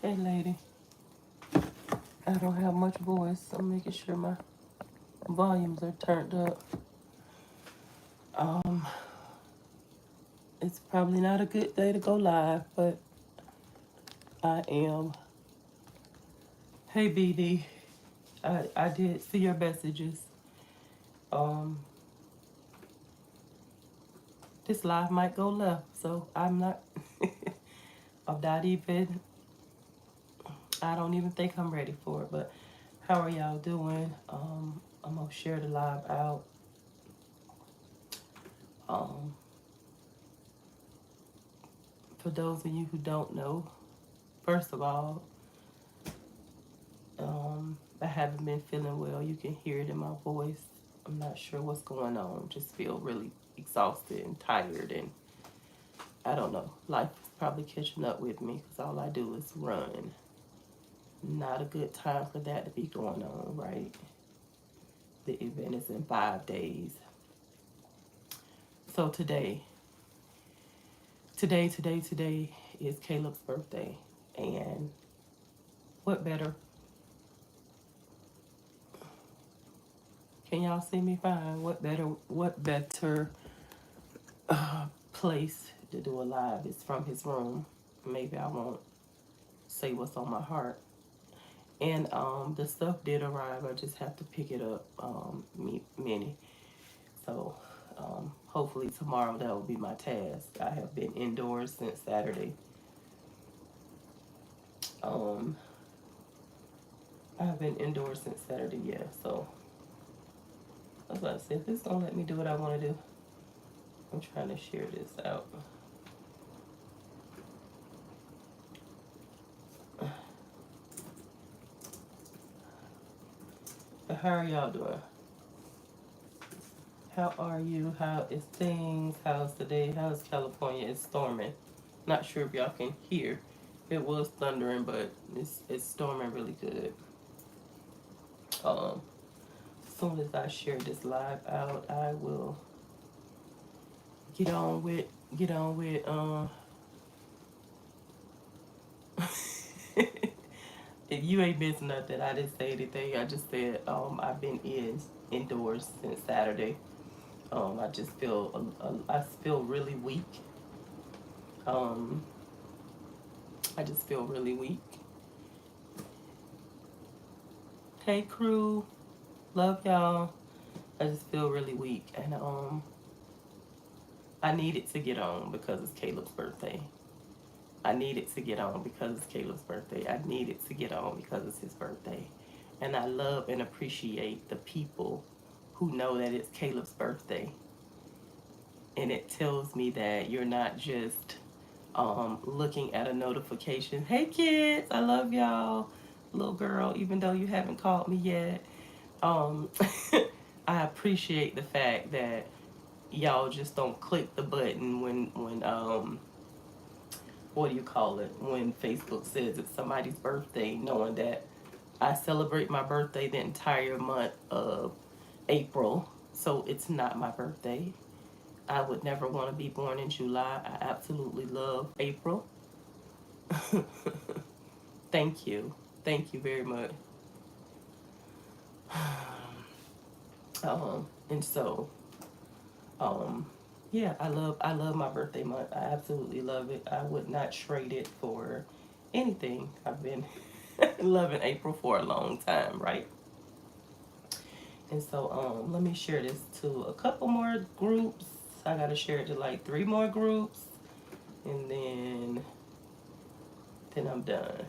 Hey, lady. I don't have much voice. So I'm making sure my volumes are turned up. Um, it's probably not a good day to go live, but I am. Hey, BD. I did see your messages. Um, this live might go left, so I'm not. I'm not even. I don't even think I'm ready for it. But how are y'all doing? I'm gonna share the live out. Um, for those of you who don't know, first of all, I haven't been feeling well. You can hear it in my voice. I'm not sure what's going on. Just feel really exhausted and tired, and I don't know. Life is probably catching up with me because all I do is run. Not a good time for that to be going on, right? The event is in 5 days. So today is Caleb's birthday, and what better? Can y'all see me fine? What better place to do a live is from his room. Maybe I won't say what's on my heart. And the stuff did arrive. I just have to pick it up, mini. So hopefully tomorrow that will be my task. I have been indoors since Saturday. I have been indoors since Saturday, yeah. So I was about to say, if it's gonna let me do what I want to do, I'm trying to share this out. But how are y'all doing? How are you? How is things? How's today? How's California? It's storming. Not sure if y'all can hear. It was thundering, but it's storming really good. As soon as I share this live out, I will get on with. If you ain't missing nothing, I didn't say anything. I just said I've been indoors since Saturday. I just I feel really weak. Um, I just feel really weak. Hey crew, love y'all. I just feel really weak, and I needed to get on because it's Caleb's birthday. I needed to get on because it's Caleb's birthday. I needed to get on because it's his birthday. And I love and appreciate the people who know that it's Caleb's birthday. And it tells me that you're not just looking at a notification. Hey kids, I love y'all. Little girl, even though you haven't called me yet. Um, I appreciate the fact that y'all just don't click the button when what do you call it, when Facebook says it's somebody's birthday, knowing that I celebrate my birthday the entire month of April, so it's not my birthday. I would never want to be born in July. I absolutely love April. Thank you. Thank you very much. And so, um, yeah, I love my birthday month. I absolutely love it. I would not trade it for anything. I've been loving April for a long time, right? And so let me share this to a couple more groups. I gotta share it to like 3 more groups, and then I'm done.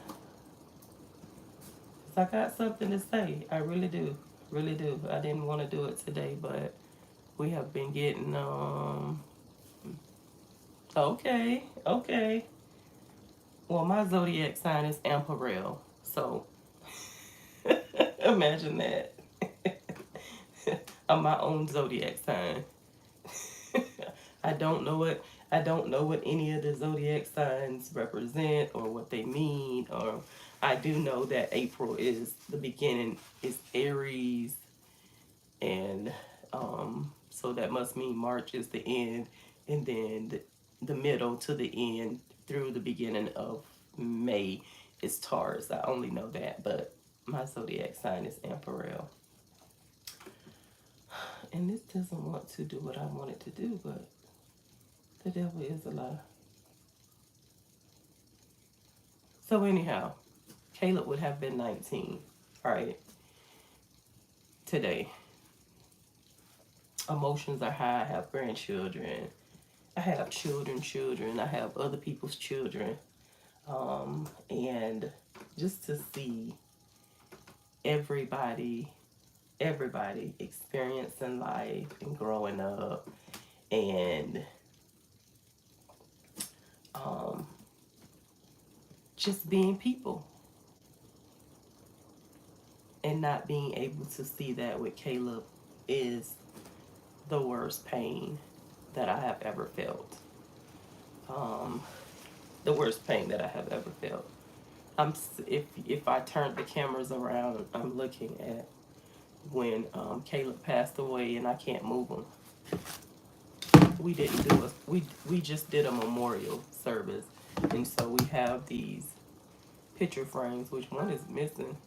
Cause I got something to say. I really do, really do. I didn't want to do it today, but we have been getting Okay, okay. Well, my zodiac sign is Amparel, so imagine that. I'm my own zodiac sign. I don't know what I don't know what any of the zodiac signs represent or what they mean. Or I do know that April is the beginning, is Aries, and so that must mean March is the end, and then the middle to the end through the beginning of May It's Taurus. I only know that, but my zodiac sign is Amparel. And this doesn't want to do what I want it to do, but the devil is a lie. So anyhow, Caleb would have been 19, right? Today. Emotions are high. I have grandchildren. I have children. I have other people's children. And just to see everybody experiencing life and growing up and just being people and not being able to see that with Caleb is the worst pain that I have ever felt. The worst pain that I have ever felt. If I turned the cameras around, I'm looking at when Caleb passed away, and I can't move him. We didn't do we just did a memorial service, and so we have these picture frames. Which one is missing?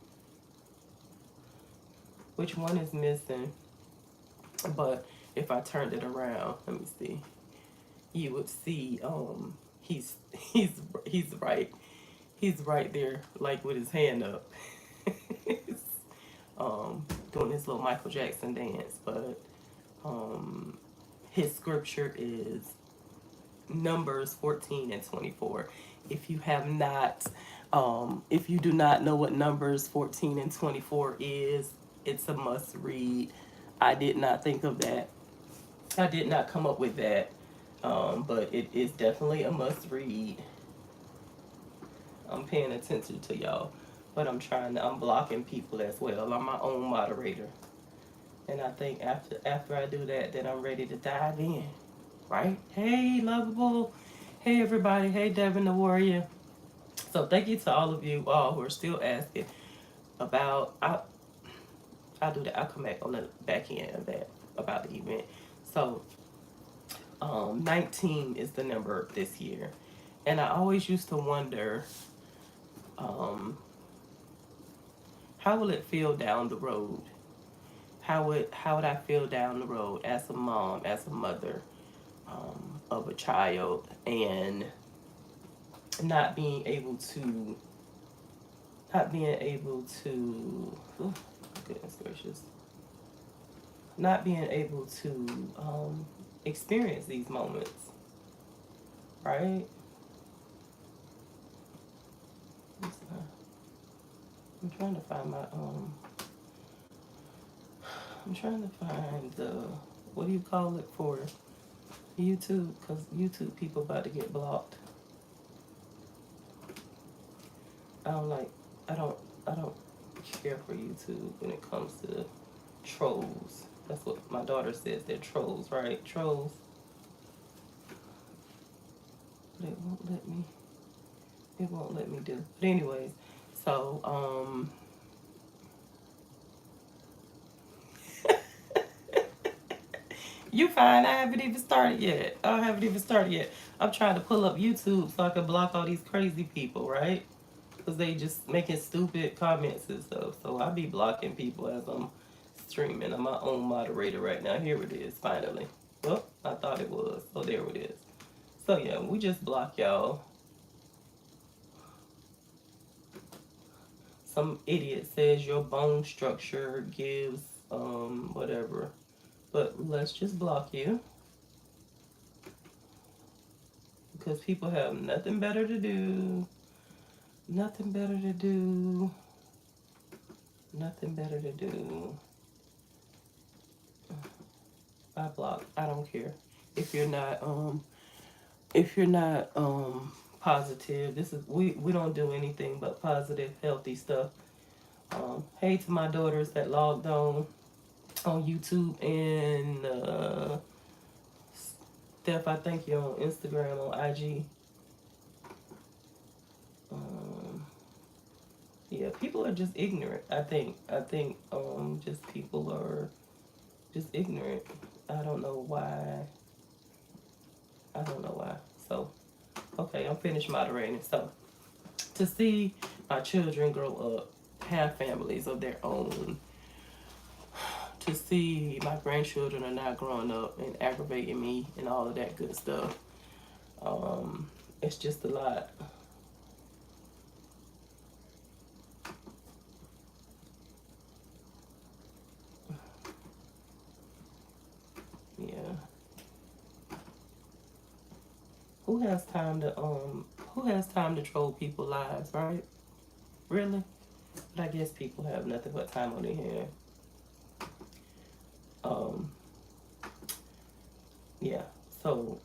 But if I turned it around, let me see. You would see he's right there, like with his hand up. Doing his little Michael Jackson dance. But his scripture is Numbers 14 and 24. If you have not, if you do not know what Numbers 14 and 24 is, it's a must read. I did not think of that. I did not come up with that. But it is definitely a must read. I'm paying attention to y'all, but I'm blocking people as well. I'm my own moderator. And I think after I do that, then I'm ready to dive in. Right? Hey, lovable. Hey, everybody. Hey, Devin the Warrior. So thank you to all of you all who are still asking about, I'll do that. I'll come back on the back end of that about the event. So 19 is the number this year. And I always used to wonder, how will it feel down the road? How would I feel down the road as a mom, as a mother of a child, and not being able to, oh, goodness gracious, not being able to experience these moments, right? I'm trying to find my I'm trying to find the, what do you call it for YouTube? Because YouTube people about to get blocked. I don't care for YouTube when it comes to trolls. That's what my daughter says. They're trolls, right? Trolls. But it won't let me do. But anyways, so you fine. I haven't even started yet. I'm trying to pull up YouTube so I can block all these crazy people, right? Because they just making stupid comments and stuff. So I be blocking people as I'm streaming. I'm my own moderator right now. Here it is, finally. Well, I thought it was. So there it is. So yeah, we just block y'all. Some idiot says your bone structure gives whatever. But let's just block you. Because people have nothing better to do. Nothing better to do. I block. I don't care. If you're not positive, this is we don't do anything but positive, healthy stuff. Hey to my daughters that logged on YouTube, and Steph, I thank you on Instagram, on IG. Yeah, people are just ignorant. I think just people are just ignorant. I don't know why. So, okay, I'm finished moderating. So, to see my children grow up, have families of their own, to see my grandchildren are not growing up and aggravating me and all of that good stuff. It's just a lot. Yeah. Who has time to troll people's lives, right? Really? But I guess people have nothing but time on their hands. Um, yeah. So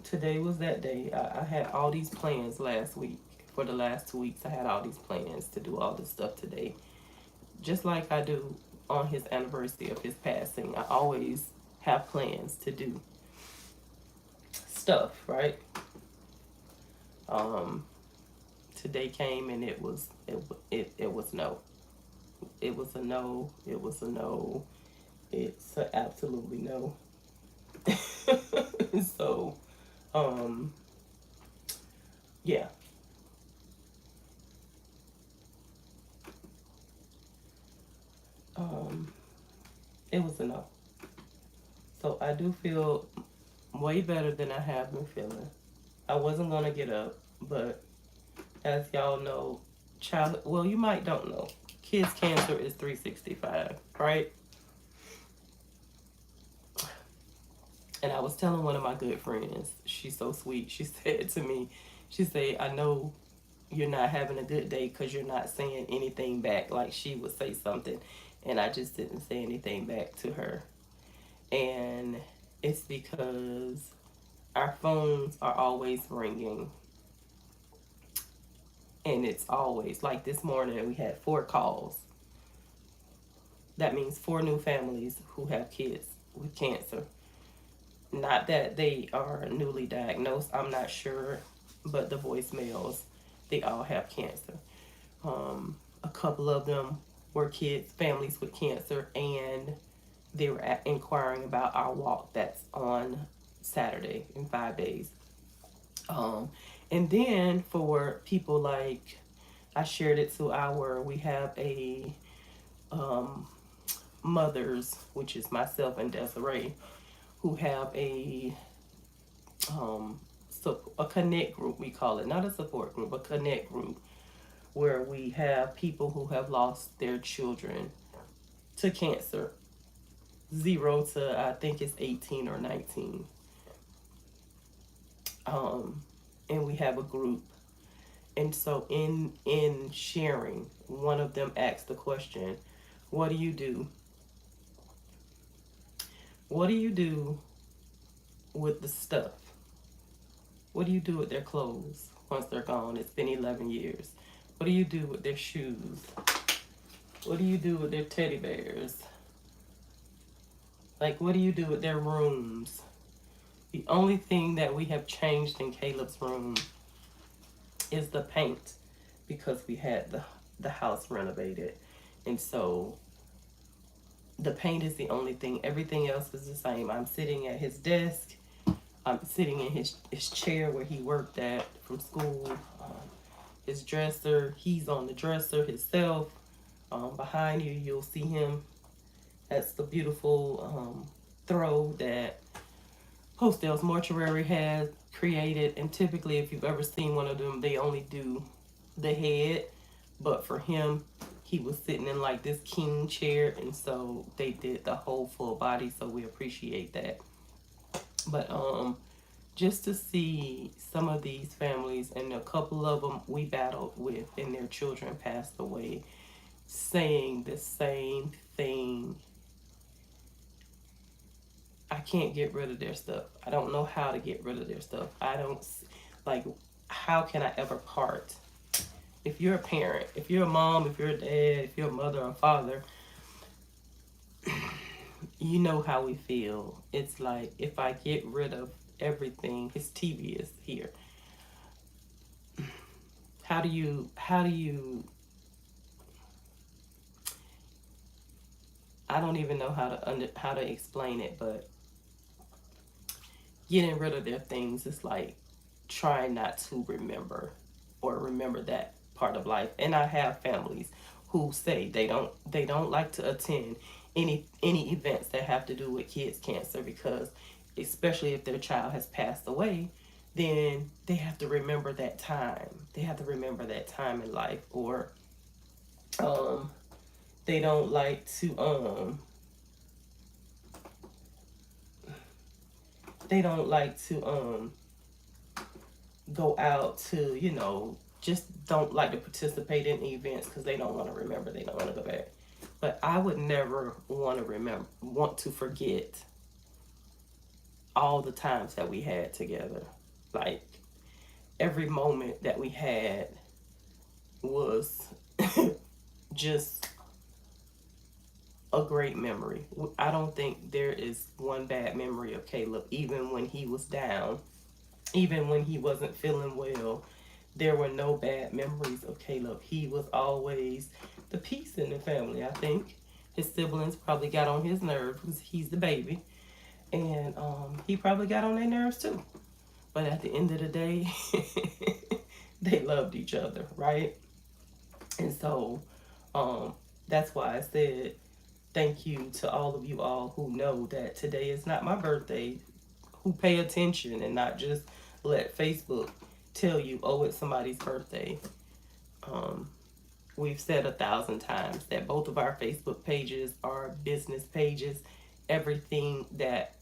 today was that day. I had all these plans last week. For the last 2 weeks, I had all these plans to do all this stuff today. Just like I do on his anniversary of his passing, I always have plans to do stuff, right? Um, Today came and it was no. It was a no. It was a no. It's an absolutely no. So, um, yeah. Um, it was a no. So I do feel way better than I have been feeling. I wasn't gonna get up, but as y'all know, well, you might don't know, kids cancer is 365, right? And I was telling one of my good friends, she's so sweet. She said to me, she said, I know you're not having a good day because you're not saying anything back. Like she would say something, and I just didn't say anything back to her. And it's because our phones are always ringing. And it's always like this morning, we had 4 calls. That means 4 new families who have kids with cancer. Not that they are newly diagnosed, I'm not sure, but the voicemails, they all have cancer. A couple of them were kids, families with cancer, and they were inquiring about our walk that's on Saturday in 5 days. Um, and then for people like, I shared it to we have a um, mothers, which is myself and Desiree, who have a connect group, we call it, not a support group, a connect group, where we have people who have lost their children to cancer, 0 to I think it's 18 or 19. And we have a group. And so in sharing, one of them asked the question, what do you do? What do you do with the stuff? What do you do with their clothes once they're gone? It's been 11 years. What do you do with their shoes? What do you do with their teddy bears? Like, what do you do with their rooms? The only thing that we have changed in Caleb's room is the paint, because we had the house renovated. And so the paint is the only thing. Everything else is the same. I'm sitting at his desk. I'm sitting in his chair where he worked at from school. His dresser, he's on the dresser himself. Behind you, you'll see him. That's the beautiful throw that Postel's Mortuary has created. And typically, if you've ever seen one of them, they only do the head. But for him, he was sitting in like this king chair, and so they did the whole full body. So we appreciate that. But just to see some of these families, and a couple of them we battled with, and their children passed away, saying the same thing. I can't get rid of their stuff. I don't know how to get rid of their stuff. I don't, like, how can I ever part? If you're a parent, if you're a mom, if you're a dad, if you're a mother or father, you know how we feel. It's like, if I get rid of everything, his TV is here. How do you I don't even know how to explain it, but getting rid of their things is like trying not to remember, or remember that part of life. And I have families who say they don't like to attend any events that have to do with kids cancer, because especially if their child has passed away, then they have to remember that time. They have to remember that time in life. Or um they don't like to they don't like to go out to, just don't like to participate in events because they don't want to remember, they don't want to go back. But I would never want to forget all the times that we had together. Like, every moment that we had was just a great memory. I don't think there is one bad memory of Caleb, even when he was down, even when he wasn't feeling well. There were no bad memories of Caleb. He was always the peace in the family. I think his siblings probably got on his nerves because he's the baby, and he probably got on their nerves too. But at the end of the day, they loved each other, right? And so that's why I said thank you to all of you all who know that today is not my birthday, who pay attention and not just let Facebook tell you, oh, it's somebody's birthday. Um, we've said 1,000 times that both of our Facebook pages are business pages. Everything that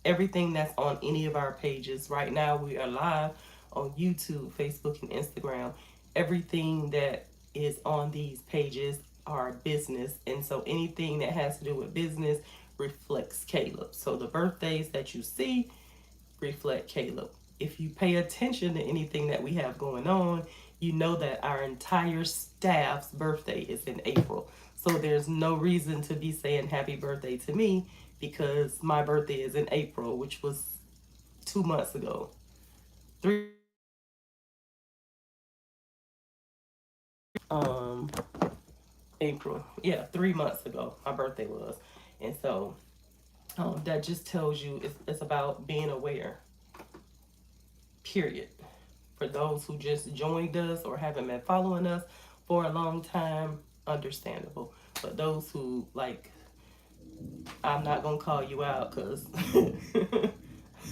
everything that's on any of our pages right now, we are live on YouTube, Facebook, and Instagram. Everything that is on these pages are business, and so anything that has to do with business reflects Caleb. So the birthdays that you see reflect Caleb. If you pay attention to anything that we have going on, you know that our entire staff's birthday is in April. So there's no reason to be saying happy birthday to me, because my birthday is in April, which was 2 months ago. Three um April. Yeah, 3 months ago my birthday was. And so that just tells you it's about being aware. Period. For those who just joined us or haven't been following us for a long time, understandable. But those who, like, I'm not gonna call you out because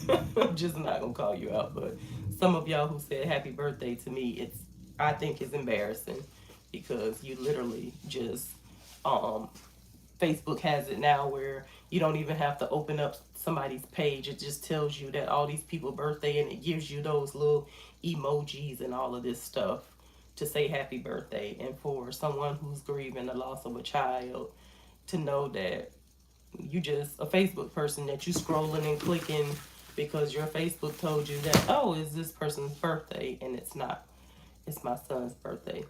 I'm just not gonna call you out. But some of y'all who said happy birthday to me, I think it's embarrassing, because you literally just Facebook has it now where you don't even have to open up somebody's page. It just tells you that all these people's birthday, and it gives you those little emojis and all of this stuff to say happy birthday. And for someone who's grieving the loss of a child, to know that you just a Facebook person that you scrolling and clicking because your Facebook told you that, oh, is this person's birthday, and it's not. It's my son's birthday.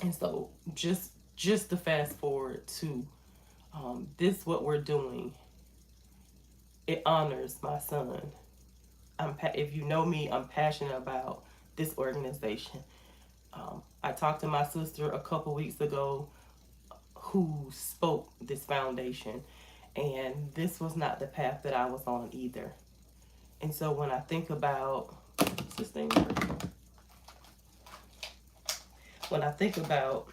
And so just to fast forward to this, what we're doing, it honors my son. If you know me, I'm passionate about this organization. I talked to my sister a couple weeks ago who spoke this foundation, and this was not the path that I was on either. And so when I think about this thing, when I think about,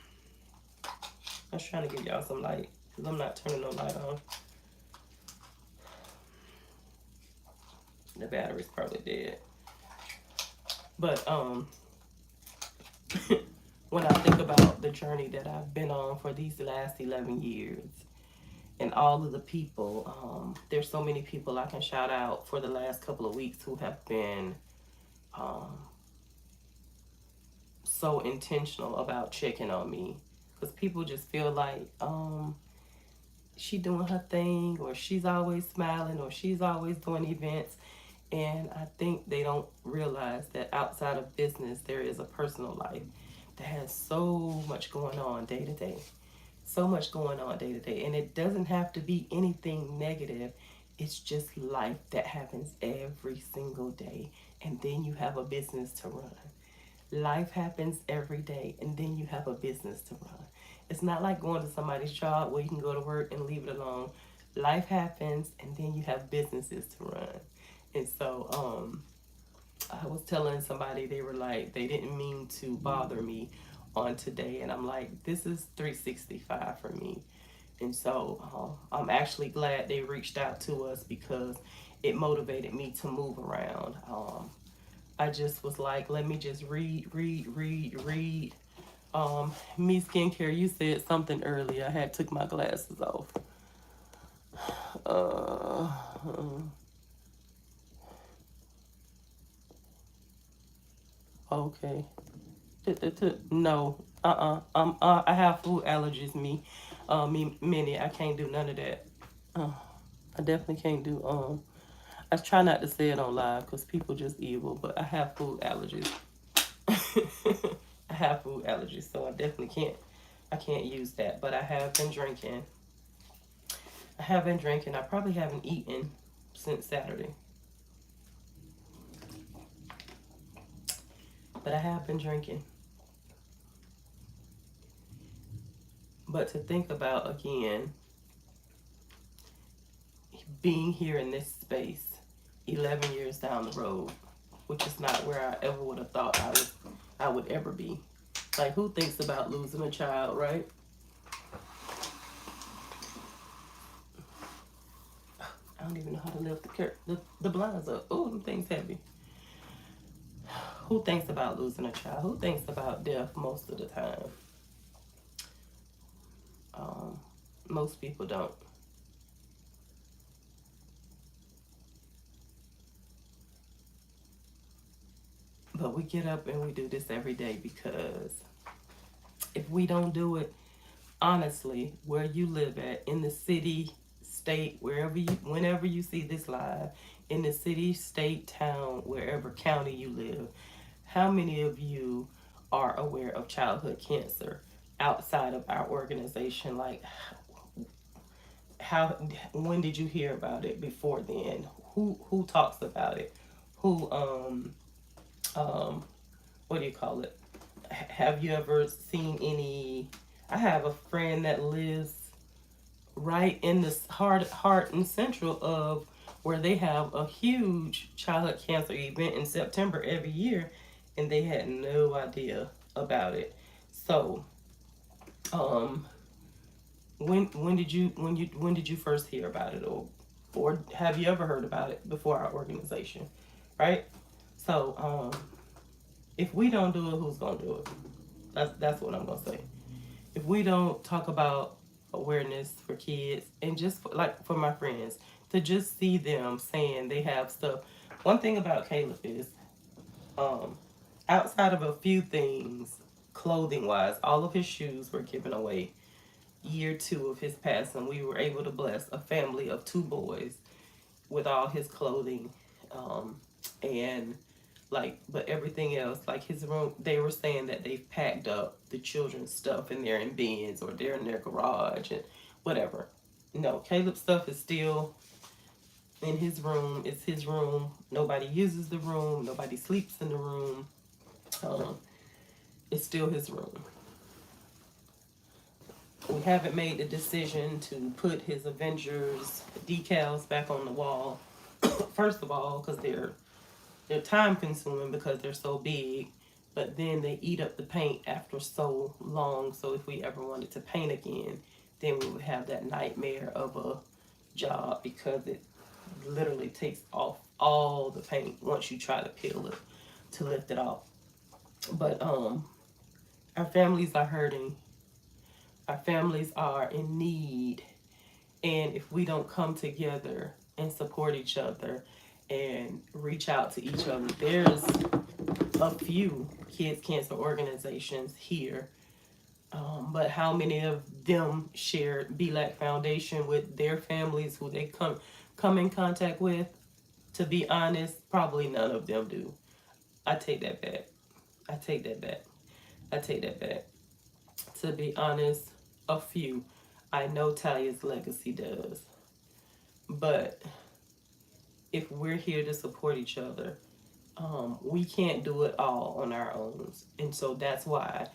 I was trying to give y'all some light because I'm not turning no light on. The battery's probably dead. But when I think about the journey that I've been on for these last 11 years, and all of the people, there's so many people I can shout out for the last couple of weeks who have been so intentional about checking on me, because people just feel like she doing her thing, or she's always smiling, or she's always doing events. And I think they don't realize that outside of business, there is a personal life that has so much going on day to day. So much going on day to day. And it doesn't have to be anything negative. It's just life that happens every single day. And then you have a business to run. Life happens every day, and then you have a business to run. It's not like going to somebody's job where you can go to work and leave it alone. Life happens, and then you have businesses to run. And so I was telling somebody, they were like, they didn't mean to bother me on today. And I'm like, this is 365 for me. And so I'm actually glad they reached out to us because it motivated me to move around. I just was like, let me just read. Me skincare, you said something earlier. I had took my glasses off. Uh, okay. No. I have food allergies. Many. I can't do none of that. Uh, I definitely can't do. I try not to say it on live because people just evil. But I have food allergies. I have food allergies, so I definitely can't. I can't use that. But I have been drinking. I have been drinking. I probably haven't eaten since Saturday. But I have been drinking. But to think about again, being here in this space 11 years down the road, which is not where I ever would have thought I would ever be. Like, who thinks about losing a child, right? I don't even know how to lift the blinds up. Oh, them things heavy. Who thinks about losing a child? Who thinks about death most of the time? Um, Most people don't. But we get up and we do this every day because if we don't do it, honestly, where you live at, in the city, state, whenever you see this live, in the city, state, town, wherever county you live, how many of you are aware of childhood cancer outside of our organization? Like, how, when did you hear about it before then? Who talks about it? Who, um, what do you call it? Have you ever seen any? I have a friend that lives right in this heart and central of where they have a huge childhood cancer event in September every year, and they had no idea about it. So, um, when did you first hear about it, or have you ever heard about it before our organization, right? So, if we don't do it, who's gonna do it? That's what I'm gonna say. If we don't talk about awareness for kids and just like for my friends to just see them saying they have stuff. One thing about Caleb is, um, outside of a few things, clothing wise, all of his shoes were given away. Year 2 of his passing, we were able to bless a family of 2 boys with all his clothing, and like, but everything else, like his room, they were saying that they've packed up the children's stuff and they're in bins or they're in their garage and whatever. No, Caleb's stuff is still in his room. It's his room. Nobody uses the room. Nobody sleeps in the room. um, it's still his room. We haven't made the decision to put his Avengers decals back on the wall. First of all, because they're time consuming because they're so big, but then they eat up the paint after so long. So if we ever wanted to paint again, then we would have that nightmare of a job because it literally takes off all the paint once you try to peel it to lift it off. But our families are hurting. Our families are in need. And if we don't come together and support each other and reach out to each other, there's a few kids cancer organizations here, but how many of them share BLAC Foundation with their families who they come in contact with? To be honest, probably none of them do. I take that back. I take that back. I take that back. To be honest, a few. I know Talia's Legacy does. But if we're here to support each other, we can't do it all on our own. And so that's why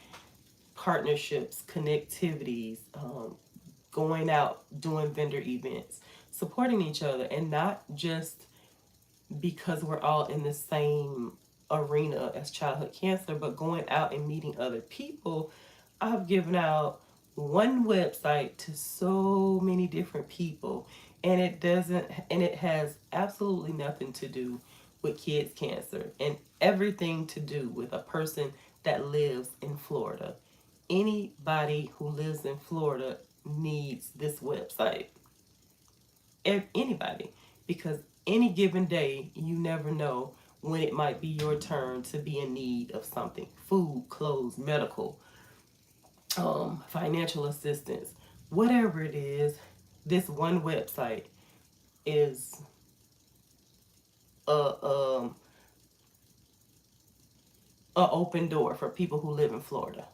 partnerships, connectivities, going out, doing vendor events, supporting each other, and not just because we're all in the same arena as childhood cancer, but going out and meeting other people, I've given out one website to so many different people, and it has absolutely nothing to do with kids cancer and everything to do with a person that lives in Florida. Anybody who lives in Florida needs this website. Anybody, because any given day you never know when it might be your turn to be in need of something: food, clothes, medical, financial assistance, whatever it is. This one website is a a open door for people who live in Florida.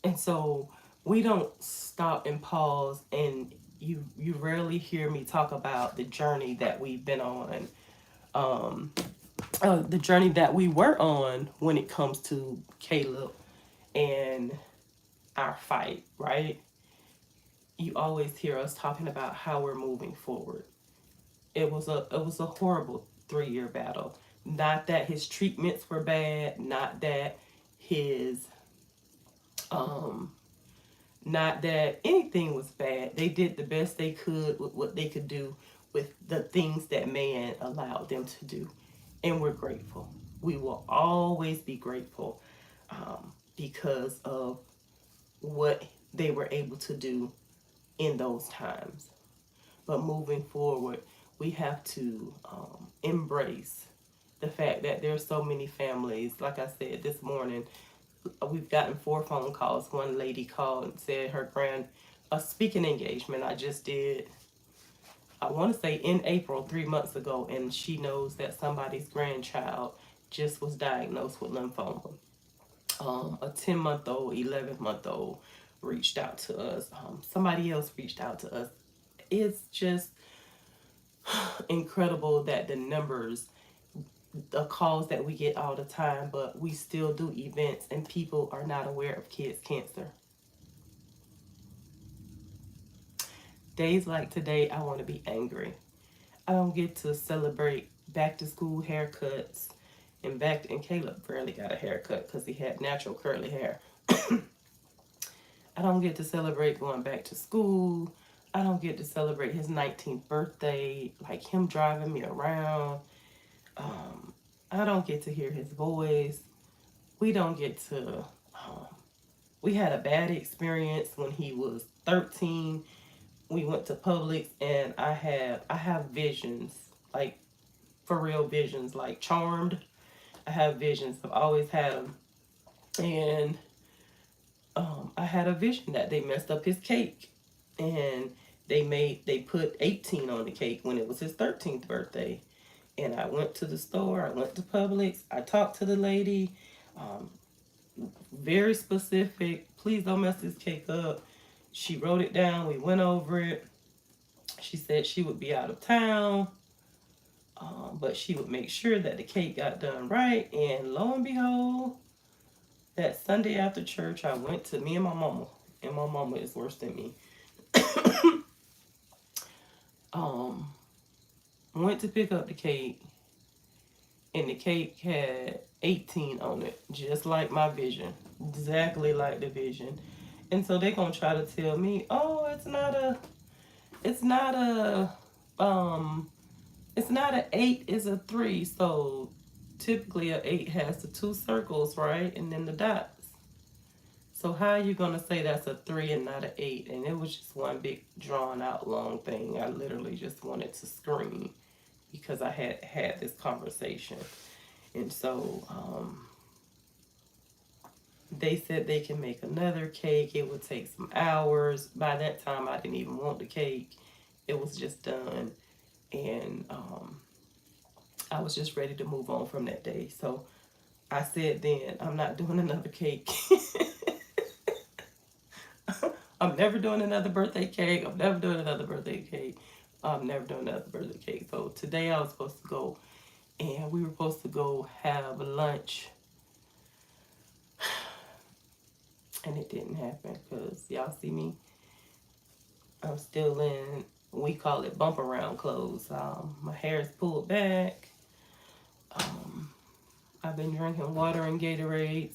And so we don't stop and pause, and you rarely hear me talk about the journey that we've been on, um, the journey that we were on when it comes to Caleb and our fight, right? You always hear us talking about how we're moving forward. It was a horrible 3 year battle. Not that his treatments were bad, his um not that anything was bad. They did the best they could with what they could do with the things that man allowed them to do. And we're grateful. We will always be grateful, because of what they were able to do in those times. But moving forward, we have to embrace the fact that there's so many families. Like I said this morning, we've gotten 4 phone calls. One lady called and said her a speaking engagement I just did, I want to say in April, 3 months ago, and she knows that somebody's grandchild just was diagnosed with lymphoma. A 10-month-old, 11-month-old reached out to us. Somebody else reached out to us. It's just incredible that the calls that we get all the time, but we still do events and people are not aware of kids' cancer. Days like today, I want to be angry. I don't get to celebrate back to school haircuts, and Caleb rarely got a haircut because he had natural curly hair. I don't get to celebrate going back to school. I don't get to celebrate his 19th birthday, like him driving me around. I don't get to hear his voice. We don't get to. We had a bad experience when he was 13. We went to Publix, and I have visions, like for real visions, like Charmed. I have visions. I've always had them, and I had a vision that they messed up his cake, and they put 18 on the cake when it was his 13th birthday. And I went to the store. I went to Publix. I talked to the lady. Um, Very specific. Please don't mess this cake up. She wrote it down. We went over it. She said she would be out of town, but she would make sure that the cake got done right. And lo and behold, that Sunday after church, I went to me and my mama, and my mama is worse than me. um, Went to pick up the cake, and the cake had 18 on it, just like my vision, exactly like the vision. And so they're gonna try to tell me, oh, it's not um, it's not a 8, it's a 3. So typically a 8 has the 2 circles, right, and then the dots. So how are you gonna say that's a 3 and not an 8? And it was just one big drawn out long thing. I literally just wanted to scream because I had this conversation. And so they said they can make another cake. It would take some hours. By that time, I didn't even want the cake. It was just done. And I was just ready to move on from that day. So I said then, I'm not doing another cake. I'm never doing another birthday cake. I'm never doing another birthday cake. I'm never doing another birthday cake. So today I was supposed to go, and we were supposed to go have lunch, and it didn't happen because y'all see me. I'm still in We call it bump around clothes. My hair is pulled back. I've been drinking water and Gatorade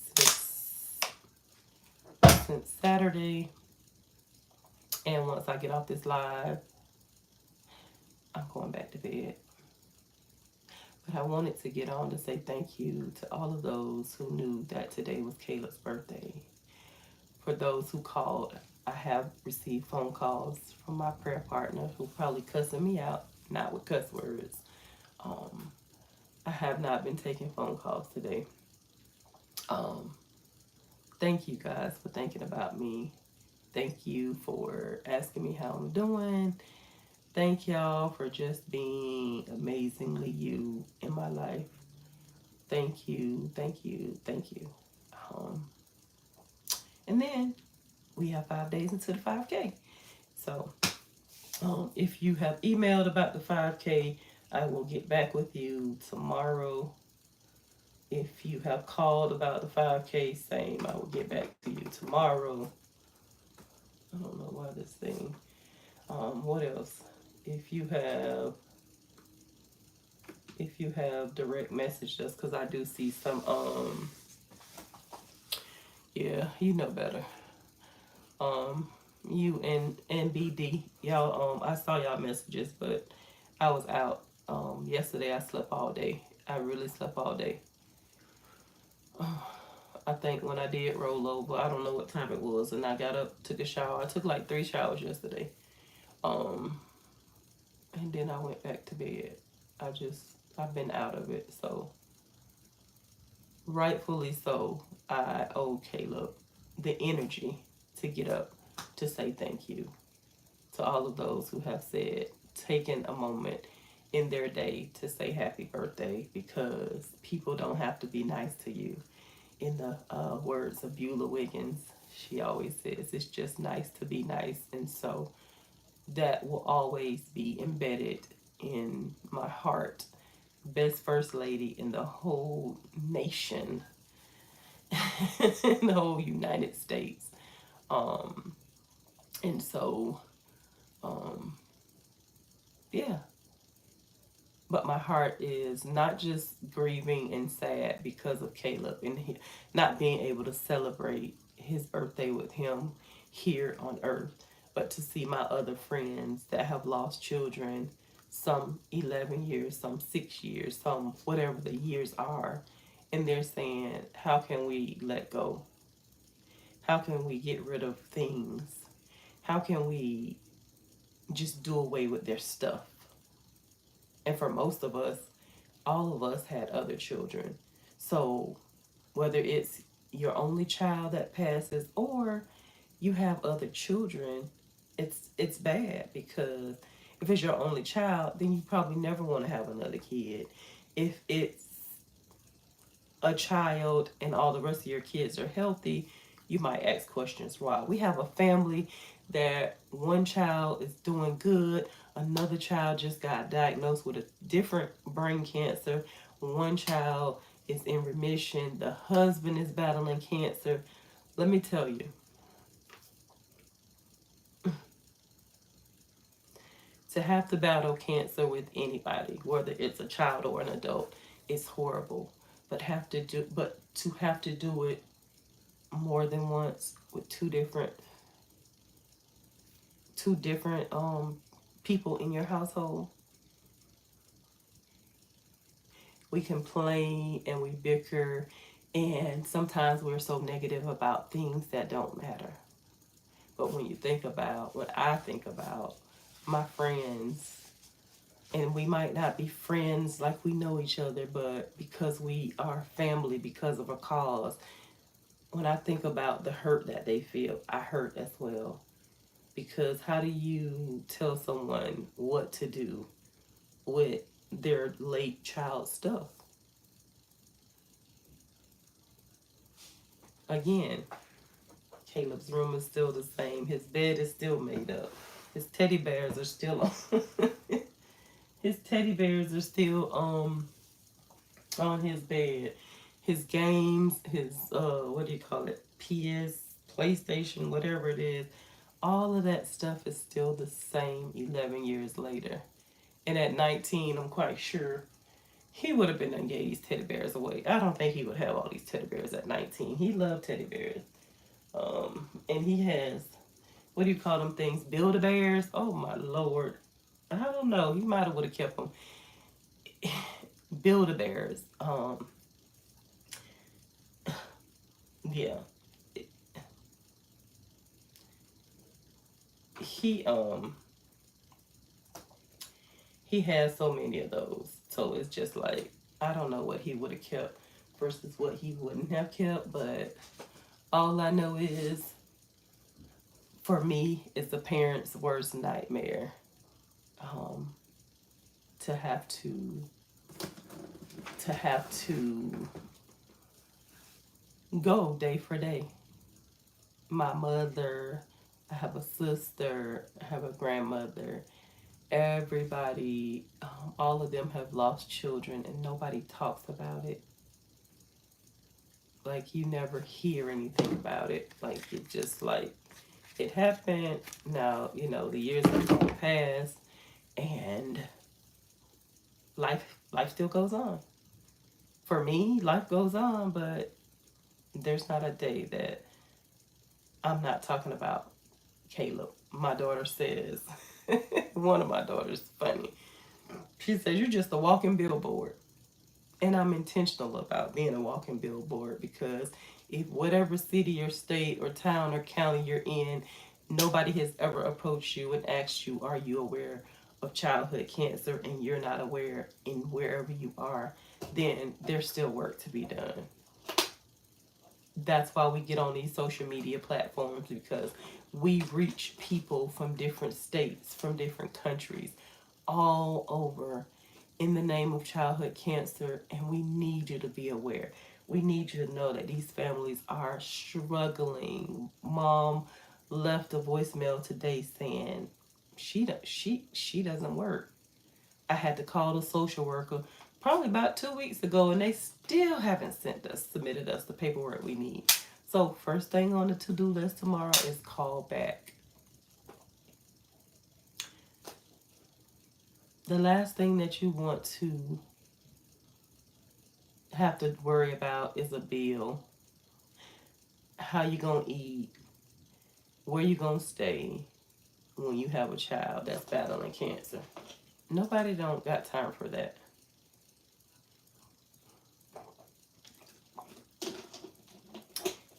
since Saturday. And once I get off this live, I'm going back to bed. But I wanted to get on to say thank you to all of those who knew that today was Caleb's birthday. For those who called, I have received phone calls from my prayer partner who probably cussing me out, not with cuss words. I have not been taking phone calls today. Thank you guys for thinking about me. Thank you for asking me how I'm doing. Thank y'all for just being amazingly you in my life. Thank you, thank you, thank you. And then we have 5 days into the 5K. So if you have emailed about the 5K, I will get back with you tomorrow. If you have called about the 5K, same. I will get back to you tomorrow. I don't know why this thing. What else? If you have direct messaged us, because I do see some. Yeah, you know better. You and BD, y'all. I saw y'all messages, but I was out. Yesterday I slept all day. I really slept all day. I think when I did roll over, I don't know what time it was, and I got up, took a shower. I took like 3 showers yesterday. And then I went back to bed. I've been out of it, so rightfully so, I owe Caleb the energy to get up to say thank you to all of those who have taken a moment in their day to say happy birthday, because people don't have to be nice to you. In the words of Beulah Wiggins, she always says, it's just nice to be nice. And so that will always be embedded in my heart. Best first lady in the whole nation, in the whole United States. And so, yeah. But my heart is not just grieving and sad because of Caleb and not being able to celebrate his birthday with him here on earth, but to see my other friends that have lost children, some 11 years, some 6 years, some whatever the years are, and they're saying, how can we let go? How can we get rid of things? How can we just do away with their stuff? And for most of us, all of us had other children. So whether it's your only child that passes or you have other children, it's bad, because if it's your only child, then you probably never want to have another kid. If it's a child and all the rest of your kids are healthy, you might ask questions why. We have a family that one child is doing good, another child just got diagnosed with a different brain cancer, one child is in remission, the husband is battling cancer. Let me tell you, to have to battle cancer with anybody, whether it's a child or an adult, is horrible. But to have to do it more than once with two different people in your household. We complain and we bicker, and sometimes we're so negative about things that don't matter. But when I think about my friends, and we might not be friends like we know each other, but because we are family, because of a cause, when I think about the hurt that they feel, I hurt as well. Because how do you tell someone what to do with their late child stuff? Again, Caleb's room is still the same. His bed is still made up. His teddy bears are still on. His teddy bears are still on his bed. His games, his what do you call it? PS, PlayStation, whatever it is, All of that stuff is still the same 11 years later. And at 19, I'm quite sure he would have been done gave these teddy bears away. I don't think he would have all these teddy bears at 19. He loved teddy bears. And he has, what do you call them things? Build-A-Bears? Oh my Lord. I don't know. He might have would have kept them. Build-A-Bears. Yeah. He he has so many of those. So it's just like, I don't know what he would have kept versus what he wouldn't have kept, but all I know is, for me, it's a parent's worst nightmare, um, to have to go day for day. My mother, I have a sister, I have a grandmother. Everybody, all of them have lost children, and nobody talks about it. Like, you never hear anything about it. Like, it just like, it happened. Now, the years have gone past, and life still goes on. For me, life goes on, but there's not a day that I'm not talking about Caleb. My daughter says, one of my daughters, funny. She says, "You're just a walking billboard." And I'm intentional about being a walking billboard, because if whatever city or state or town or county you're in, nobody has ever approached you and asked you, are you aware of childhood cancer, and you're not aware in wherever you are, then there's still work to be done. That's why we get on these social media platforms, because we reach people from different states, from different countries, all over, in the name of childhood cancer, and we need you to be aware. We need you to know that these families are struggling. Mom left a voicemail today saying she doesn't work. I had to call the social worker probably about 2 weeks ago, and they still haven't submitted us the paperwork we need. So first thing on the to-do list tomorrow is call back. The last thing that you want to have to worry about is a bill. How you gonna eat? Where you gonna stay when you have a child that's battling cancer? Nobody don't got time for that.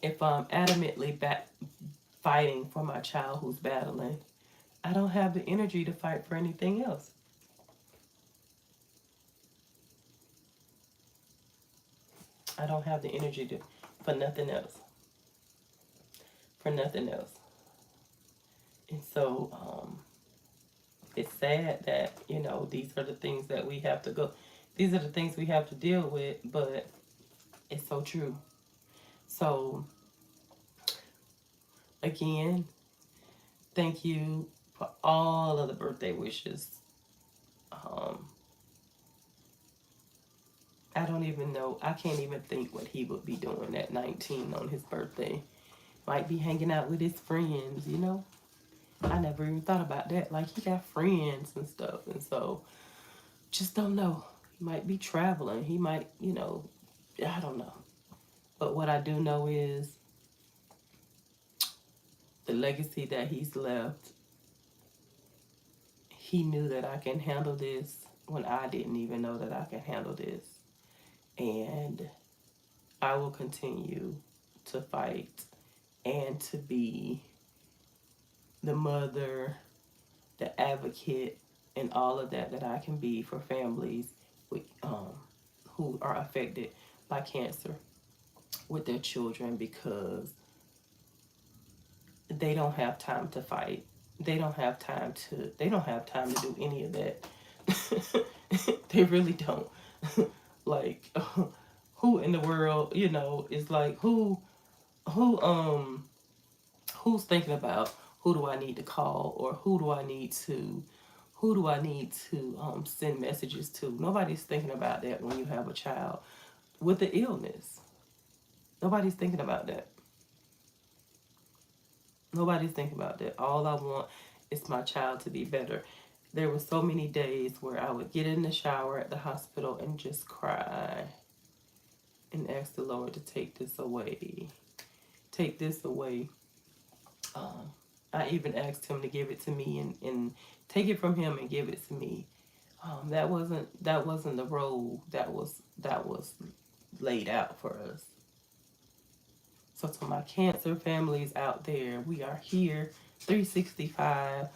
If I'm adamantly fighting for my child who's battling, I don't have the energy to fight for anything else. I don't have the energy for nothing else. For nothing else. And so, it's sad that, these are the things that we have to go, these are the things we have to deal with, but it's so true. So, again, thank you for all of the birthday wishes. I don't even know. I can't even think what he would be doing at 19 on his birthday. Might be hanging out with his friends, I never even thought about that. Like, he got friends and stuff. And so, just don't know. He might be traveling. He might, I don't know. But what I do know is the legacy that he's left. He knew that I can handle this when I didn't even know that I can handle this. And I will continue to fight and to be the mother, the advocate, and all of that I can be for families with, who are affected by cancer with their children, because they don't have time to fight. They don't have time to do any of that. They really don't. Like, who in the world, is like, who's thinking about who do I need to call, or who do I need to send messages to? Nobody's thinking about that when you have a child with the illness. Nobody's thinking about that. Nobody's thinking about that. All I want is my child to be better. There were so many days where I would get in the shower at the hospital and just cry and ask the Lord to take this away. Take this away. Um, I even asked him to give it to me and take it from him and give it to me. That wasn't the role that was laid out for us. So to my cancer families out there, we are here 365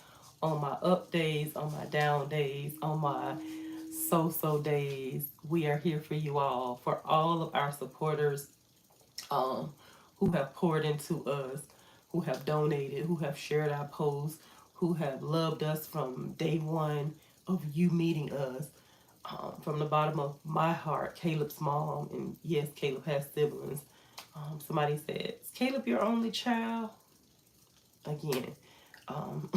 on my up days, on my down days, on my so days. We are here for you all, for all of our supporters um, who have poured into us, who have donated, who have shared our posts, who have loved us from day one of you meeting us. From the bottom of my heart, Caleb's mom, and yes, Caleb has siblings. Somebody said, "Is Caleb your only child?" Again, um,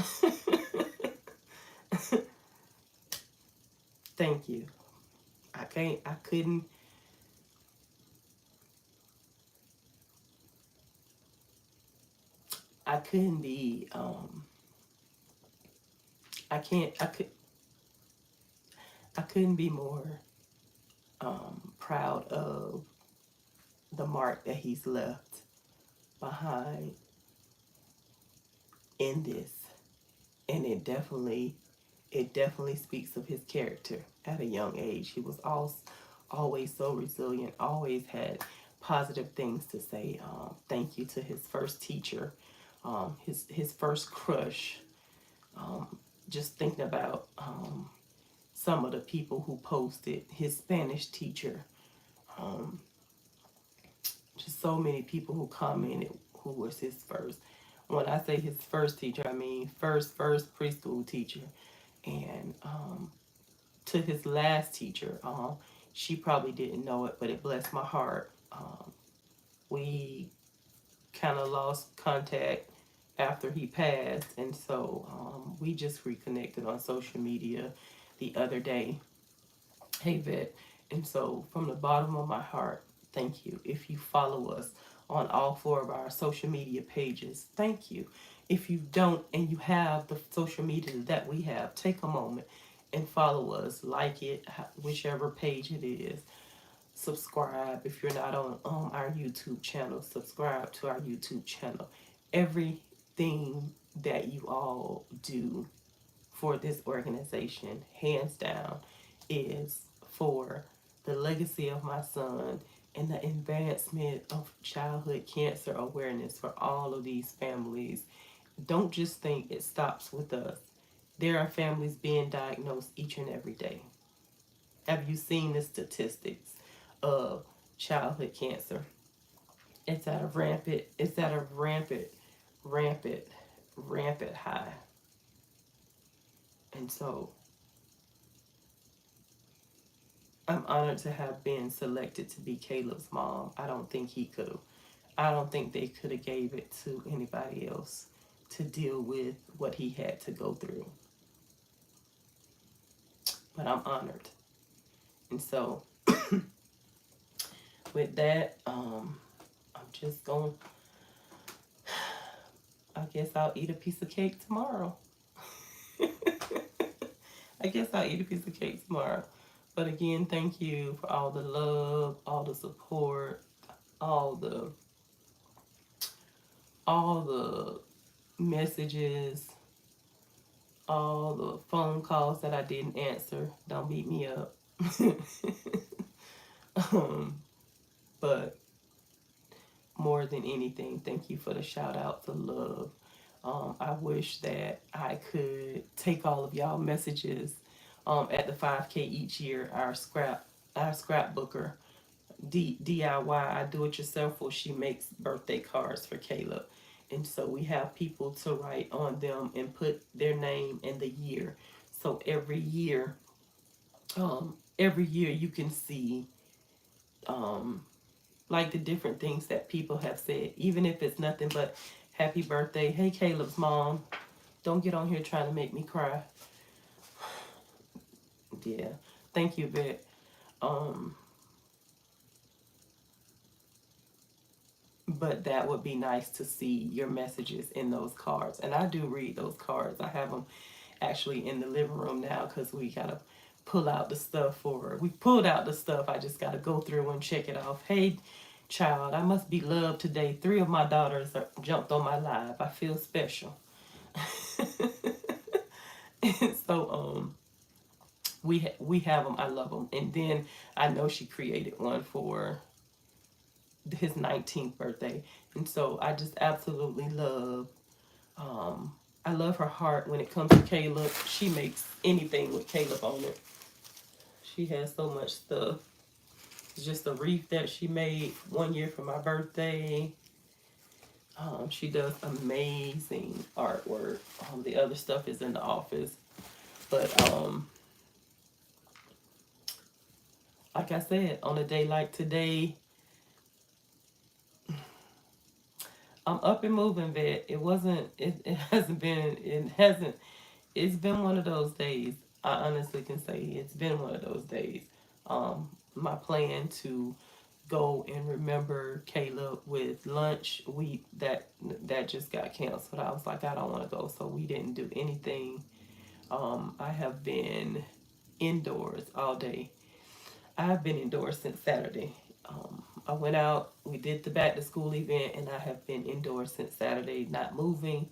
thank you. I couldn't be, I can't, I couldn't be more proud of the mark that he's left behind in this. And it definitely speaks of his character at a young age. He was always so resilient, always had positive things to say. Thank you to his first teacher, his first crush. Just thinking about some of the people who posted, his Spanish teacher, just so many people who commented who was his first. When I say his first teacher, I mean first preschool teacher. And to his last teacher, she probably didn't know it, but it blessed my heart. We kind of lost contact after he passed, and so we just reconnected on social media the other day. Hey, Vet. And so, from the bottom of my heart, thank you. If you follow us on all four of our social media pages, thank you. If you don't and you have the social media that we have, take a moment and follow us, like it, whichever page it is. Subscribe if you're not on our YouTube channel. Subscribe to our YouTube channel. Everything that you all do for this organization, hands down, is for the legacy of my son and the advancement of childhood cancer awareness for all of these families. Don't just think it stops with us. There are families being diagnosed each and every day. Have you seen the statistics of childhood cancer? It's at a rampant high. And so I'm honored to have been selected to be Caleb's mom. I don't think they could have gave it to anybody else to deal with what he had to go through. But I'm honored. And so with that, I'm just going, I guess I'll eat a piece of cake tomorrow. I guess I'll eat a piece of cake tomorrow. But again, thank you for all the love, all the support, all the all the messages, all the phone calls that I didn't answer. Don't beat me up. um, but more than anything, thank you for the shout out, the love. I wish that I could take all of y'all messages at the 5K each year. Our scrapbooker, DIY, I do it yourself, or she makes birthday cards for Caleb. And so we have people to write on them and put their name and the year. So every year you can see um, like the different things that people have said, even if it's nothing but happy birthday. Hey, Caleb's mom, don't get on here trying to make me cry. Yeah, thank you, Vet. Um, but that would be nice to see your messages in those cards. And I do read those cards. I have them actually in the living room now because we gotta pull out the stuff for we pulled out the stuff. I just gotta go through and check it off. Hey child, I must be loved today. 3 of my daughters jumped on my live. I feel special. And so we have them. I love them. And then I know she created one for his 19th birthday. And so I just absolutely love I love her heart when it comes to Caleb. She makes anything with Caleb on it. She has so much stuff. It's just a wreath that she made 1 year for my birthday. She does amazing artwork. The other stuff is in the office. But like I said, on a day like today, I'm up and moving, vet. It's been one of those days. I honestly can say it's been one of those days. My plan to go and remember Caleb with lunch, that just got canceled. I was like, I don't want to go, so we didn't do anything. I have been indoors all day. I have been indoors since Saturday. I went out, we did the back to school event, and I have been indoors since Saturday, not moving.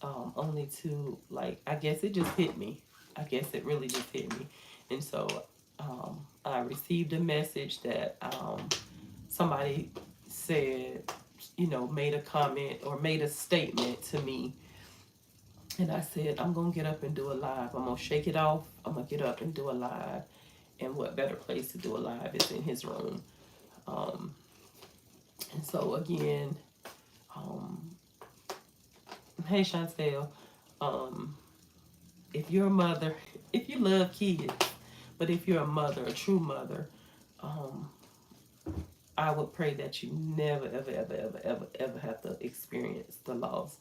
Only to, like, I guess it just hit me. I guess it really just hit me. And so I received a message that somebody said, made a comment or made a statement to me. And I said, I'm going to get up and do a live. I'm going to shake it off. I'm going to get up and do a live. And what better place to do a live is in his room. And so again, hey Chantel, if you're a mother, if you love kids, but if you're a mother, a true mother, I would pray that you never, ever, ever, ever, ever, ever have to experience the loss.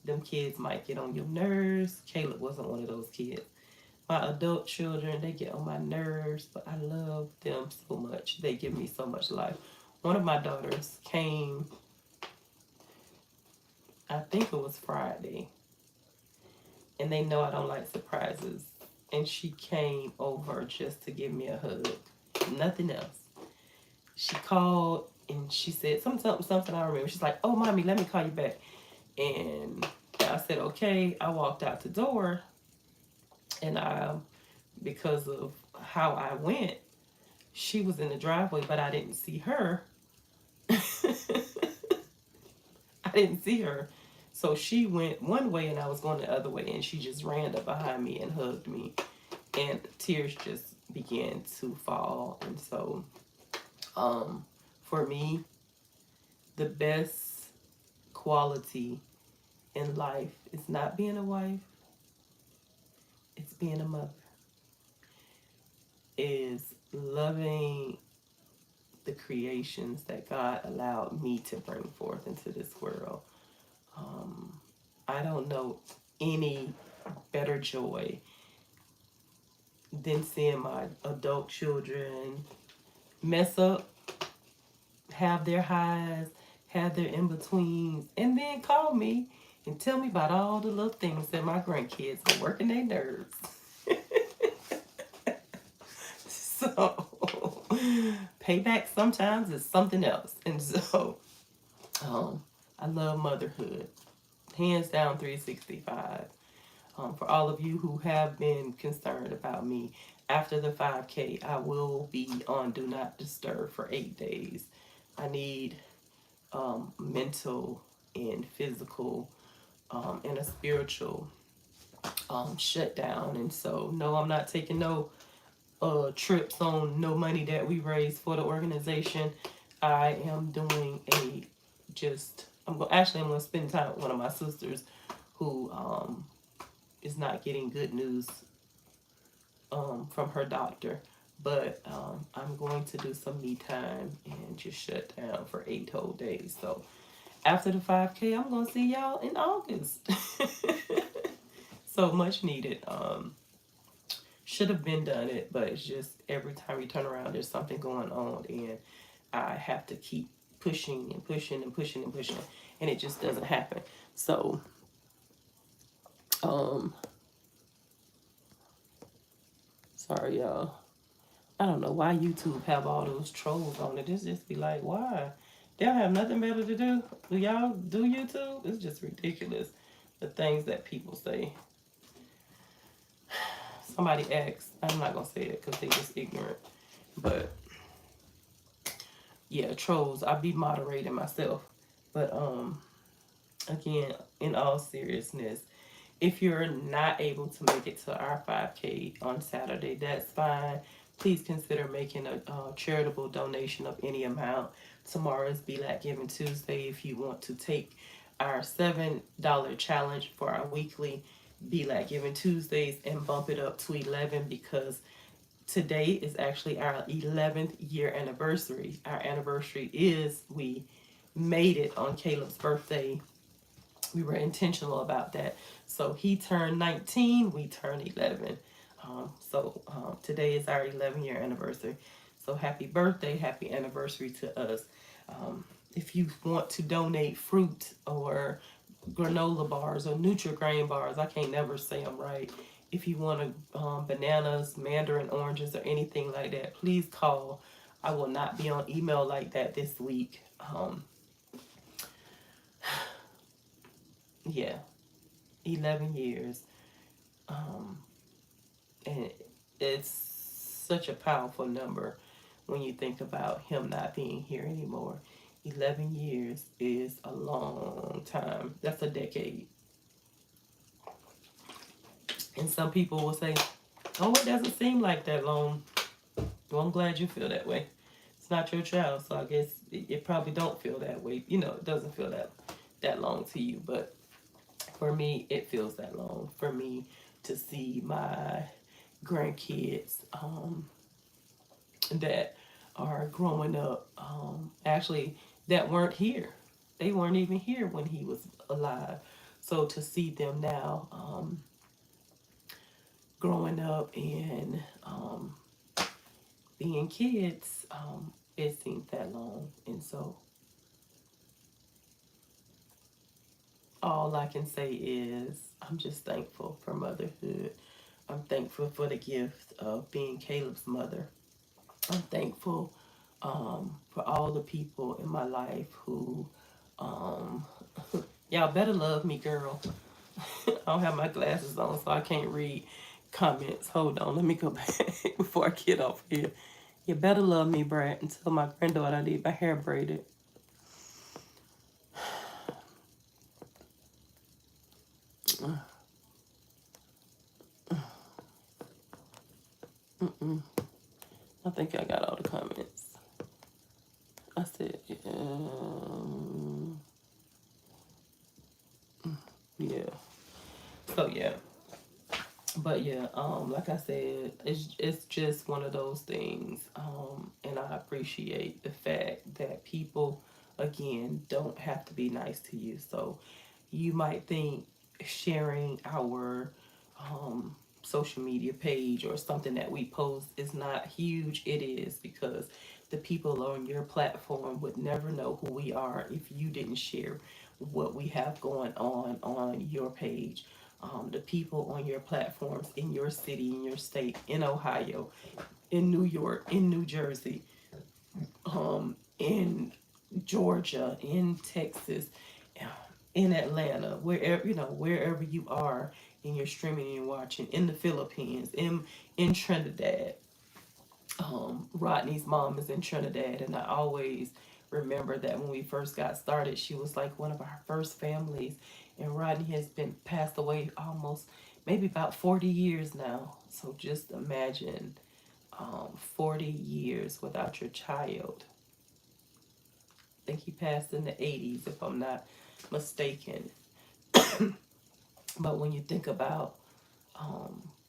Them kids might get on your nerves. Caleb wasn't one of those kids. My adult children, they get on my nerves, but I love them so much. They give me so much life. One of my daughters came, I think it was Friday, and they know I don't like surprises. And she came over just to give me a hug. Nothing else. She called and she said something I remember. She's like, oh, mommy, let me call you back. And I said, okay. I walked out the door, and because of how I went, she was in the driveway, but I didn't see her. I didn't see her. So she went one way and I was going the other way, and she just ran up behind me and hugged me, and tears just began to fall. And so for me, the best quality in life is not being a wife, it's being a mother. Is loving the creations that God allowed me to bring forth into this world. I don't know any better joy than seeing my adult children mess up, have their highs, have their in-betweens, and then call me and tell me about all the little things that my grandkids are working their nerves. So, payback sometimes is something else. And so, I love motherhood. Hands down 365. For all of you who have been concerned about me, after the 5K, I will be on Do Not Disturb for 8 days. I need mental and physical and a spiritual shutdown. And so, no, I'm not taking no trips on no money that we raise for the organization. I am doing I'm going to spend time with one of my sisters who is not getting good news from her doctor. But I'm going to do some me time and just shut down for 8 whole days. So after the 5K, I'm going to see y'all in August. So much needed. Should have been done it, but it's just every time you turn around, there's something going on, and I have to keep pushing and pushing and pushing and pushing, and it just doesn't happen. So, sorry, y'all. I don't know why YouTube have all those trolls on it. It's just be like, why? They don't have nothing better to do. Do y'all do YouTube? It's just ridiculous. The things that people say. Somebody asked. I'm not gonna say it because they just ignorant. But yeah, trolls. I be moderating myself. But again, in all seriousness, if you're not able to make it to our 5K on Saturday, that's fine. Please consider making a charitable donation of any amount. Tomorrow is Be Like Giving Tuesday. If you want to take our $7 challenge for our weekly Be Like Giving Tuesdays and bump it up to 11, because today is actually our 11th year anniversary. Our anniversary is we made it on Caleb's birthday. We were intentional about that. So he turned 19, we turned 11. Today is our 11-year anniversary. So happy birthday, happy anniversary to us. If you want to donate fruit or granola bars or Nutri-Grain bars, I can't never say them right. If you want bananas, mandarin oranges, or anything like that, please call. I will not be on email like that this week. Yeah, 11 years. And it's such a powerful number when you think about him not being here anymore. 11 years is a long time. That's a decade. And some people will say, oh, it doesn't seem like that long. Well, I'm glad you feel that way. It's not your child, so I guess it probably don't feel that way. You know, it doesn't feel that long to you. But for me, it feels that long. For me to see my grandkids that are growing up, actually, that weren't here. They weren't even here when he was alive. So to see them now growing up and being kids, it seems that long. And so all I can say is I'm just thankful for motherhood. I'm thankful for the gift of being Caleb's mother. I'm thankful for all the people in my life who, y'all better love me, girl. I don't have my glasses on, so I can't read comments. Hold on, let me go back before I get off here. You better love me, Brad, and tell my granddaughter I need my hair braided. I think I got all the comments. I said, yeah. So yeah. But yeah, like I said, it's just one of those things. And I appreciate the fact that people, again, don't have to be nice to you. So you might think sharing our social media page or something that we post is not huge. It is, because the people on your platform would never know who we are if you didn't share what we have going on your page. The people on your platforms in your city, in your state, in Ohio, in New York, in New Jersey, in Georgia, in Texas, in Atlanta, wherever wherever you are, and you're streaming and watching, in the Philippines, in Trinidad. Rodney's mom is in Trinidad, and I always remember that when we first got started, she was like one of our first families, and Rodney has been passed away almost maybe about 40 years now. So just imagine 40 years without your child. I think he passed in the 80s, if I'm not mistaken. But when you think about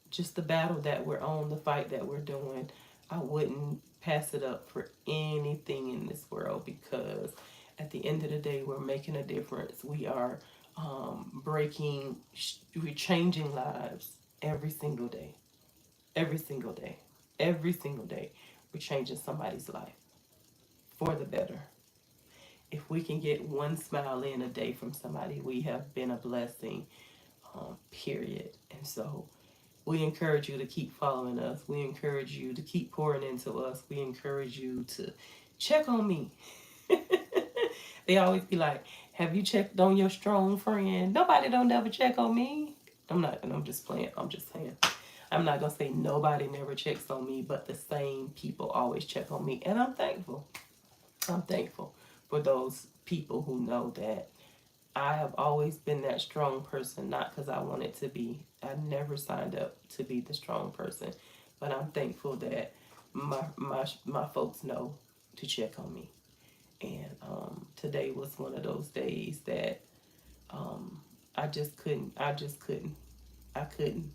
just the battle that we're on, the fight that we're doing, I wouldn't pass it up for anything in this world, because at the end of the day, we're making a difference. We are we're changing lives every single day. Every single day. Every single day. We're changing somebody's life for the better. if we can get one smile in a day from somebody, we have been a blessing, period. And so we encourage you to keep following us. We encourage you to keep pouring into us. We encourage you to check on me. They always be like, have you checked on your strong friend? Nobody don't ever check on me. I'm just playing. I'm just saying. I'm not going to say nobody never checks on me, but the same people always check on me. And I'm thankful. I'm thankful for those people who know that I have always been that strong person, not because I wanted to be. I never signed up to be the strong person, but I'm thankful that my folks know to check on me. And today was one of those days that I just couldn't. I just couldn't. I couldn't.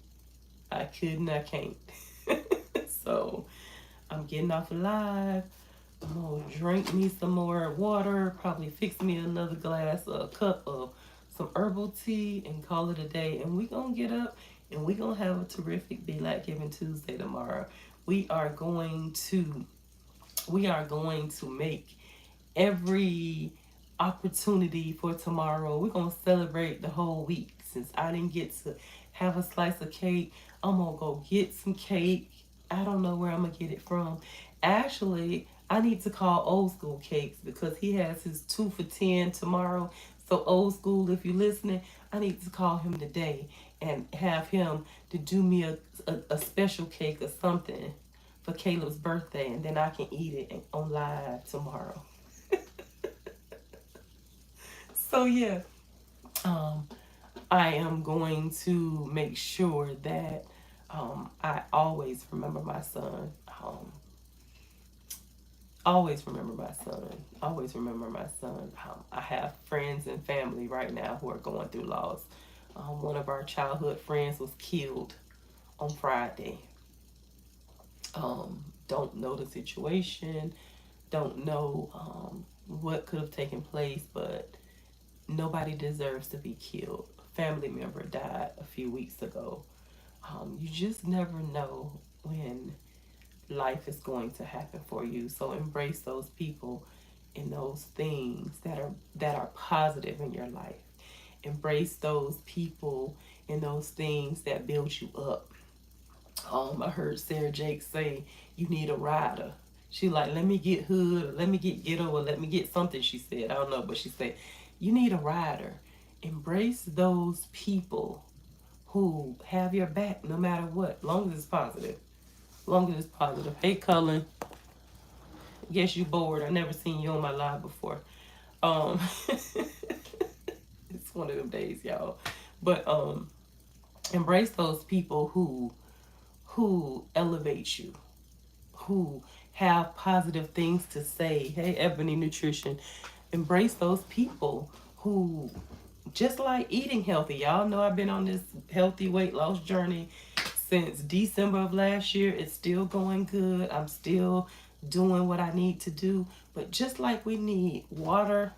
I couldn't. I can't. So I'm getting off live. I'm gonna drink me some more water, probably fix me another glass or a cup of some herbal tea and call it a day. And we gonna get up and we gonna have a terrific Be Like Giving Tuesday tomorrow. We are going to make every opportunity for tomorrow. We're gonna celebrate the whole week. Since I didn't get to have a slice of cake, I'm gonna go get some cake. I don't know where I'm gonna get it from. Actually, I need to call Old School Cakes because he has his 2 for 10 tomorrow. So Old School, if you're listening, I need to call him today and have him to do me a special cake or something for Caleb's birthday, and then I can eat it on live tomorrow. So yeah, I am going to make sure that I always remember my son. Always remember my son. Always remember my son. I have friends and family right now who are going through loss. One of our childhood friends was killed on Friday. Don't know the situation. Don't know what could have taken place, but nobody deserves to be killed. A family member died a few weeks ago. You just never know when life is going to happen for you. So embrace those people and those things that are positive in your life. Embrace those people and those things that build you up. I heard Sarah Jake say you need a rider. She like, let me get hood, or let me get ghetto, or let me get something, she said. I don't know, but she said, you need a rider. Embrace those people who have your back no matter what, long as it's positive. Long as it's positive. Hey, Cullen. Guess you bored. I never seen you on my live before. Um, it's one of them days, y'all. But embrace those people who elevate you, who have positive things to say. Hey, Ebony Nutrition. Embrace those people who just like eating healthy. Y'all know I've been on this healthy weight loss journey since December of last year. It's still going good. I'm still doing what I need to do. But just like we need water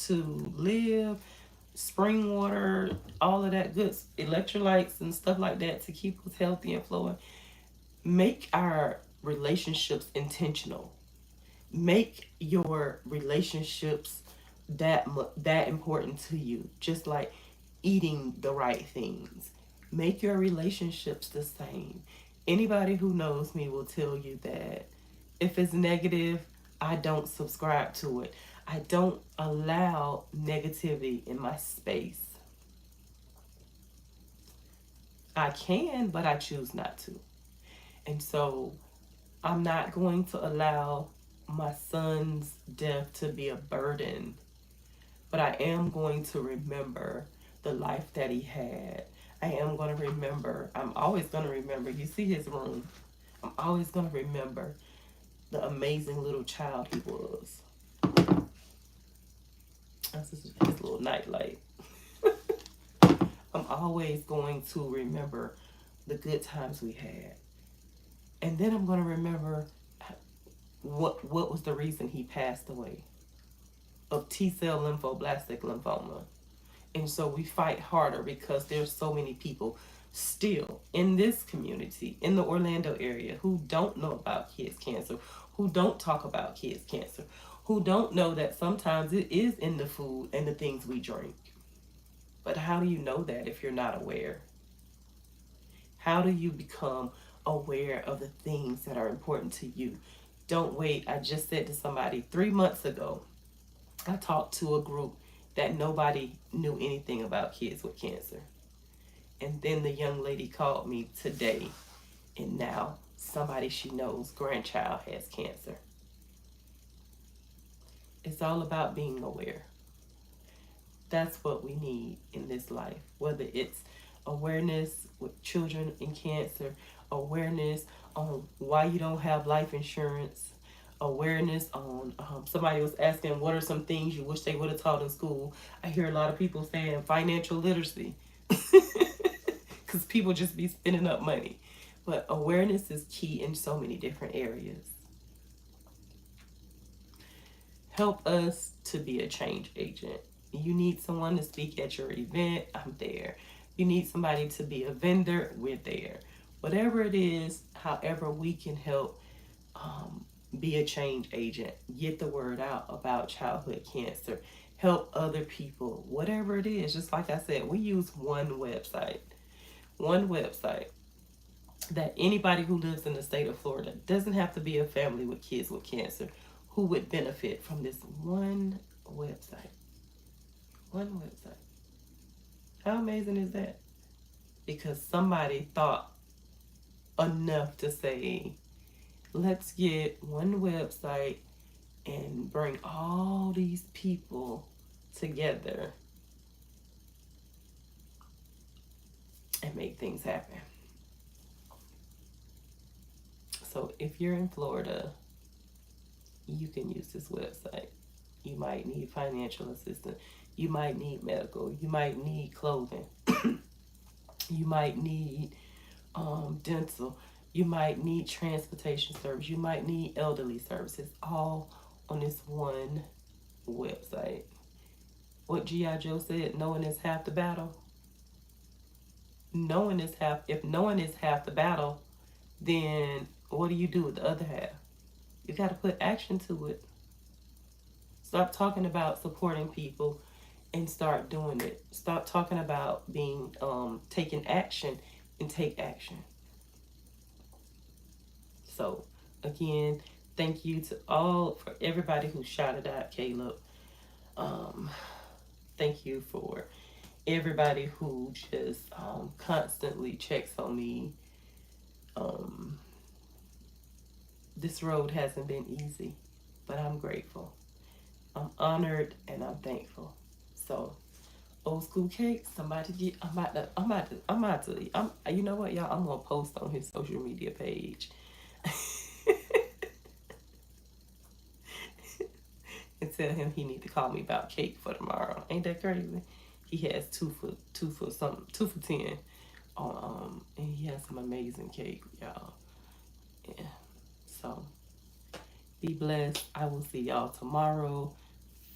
to live, spring water, all of that good electrolytes and stuff like that to keep us healthy and flowing, make our relationships intentional. Make your relationships that important to you, just like eating the right things. Make your relationships the same. Anybody who knows me will tell you that if it's negative, I don't subscribe to it. I don't allow negativity in my space. I can, but I choose not to. And so I'm not going to allow my son's death to be a burden, but I am going to remember the life that he had. I am going to remember, I'm always going to remember, you see his room, I'm always going to remember the amazing little child he was. That's his little nightlight. I'm always going to remember the good times we had. And then I'm going to remember what was the reason he passed away, of T-cell lymphoblastic lymphoma. And so we fight harder because there's so many people still in this community, in the Orlando area, who don't know about kids cancer, who don't talk about kids cancer, who don't know that sometimes it is in the food and the things we drink. But how do you know that if you're not aware? How do you become aware of the things that are important to you? Don't wait. I just said to somebody 3 months ago, I talked to a group that nobody knew anything about kids with cancer. And then the young lady called me today, and now somebody she knows, grandchild, has cancer. It's all about being aware. That's what we need in this life, whether it's awareness with children in cancer, awareness on why you don't have life insurance, awareness on somebody was asking what are some things you wish they would have taught in school. I hear a lot of people saying financial literacy because people just be spending up money. But awareness is key in so many different areas. Help us to be a change agent. You need someone to speak at your event, I'm there. You need somebody to be a vendor, we're there. Whatever it is, however we can help be a change agent, get the word out about childhood cancer, help other people, whatever it is. Just like I said, we use one website that anybody who lives in the state of Florida, doesn't have to be a family with kids with cancer, who would benefit from this one website. One website. How amazing is that? Because somebody thought enough to say, let's get one website and bring all these people together and make things happen. So if you're in Florida, you can use this website. You might need financial assistance. You might need medical. You might need clothing. You might need dental. You might need transportation service. You might need elderly services, all on this one website. What G.I. Joe said, knowing is half the battle. If knowing is half the battle, then what do you do with the other half? You got to put action to it. Stop talking about supporting people and start doing it. Stop talking about being taking action and take action. So again, thank you to for everybody who shouted out Caleb. Thank you for everybody who just constantly checks on me. This road hasn't been easy, but I'm grateful. I'm honored and I'm thankful. So, old school cake, somebody get. You know what, y'all? I'm gonna post on his social media page. And tell him he need to call me about cake for tomorrow. Ain't that crazy? He has 2 for 10 on and he has some amazing cake, y'all. Yeah. So be blessed. I will see y'all tomorrow.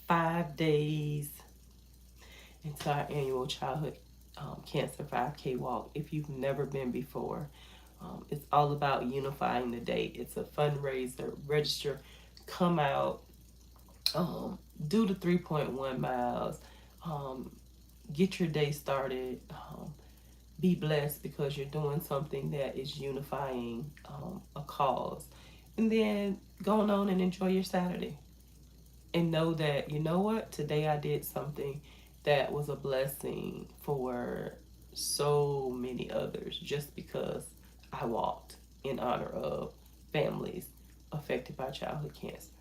5 days into our annual childhood cancer 5K walk. If you've never been before, it's all about unifying the day. It's a fundraiser. Register, come out, do the 3.1 miles, get your day started, be blessed because you're doing something that is unifying a cause. And then go on and enjoy your Saturday. And know that, you know what, today I did something that was a blessing for so many others just because I walked in honor of families affected by childhood cancer.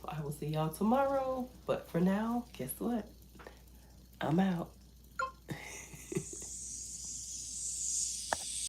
I will see y'all tomorrow. But for now, guess what? I'm out.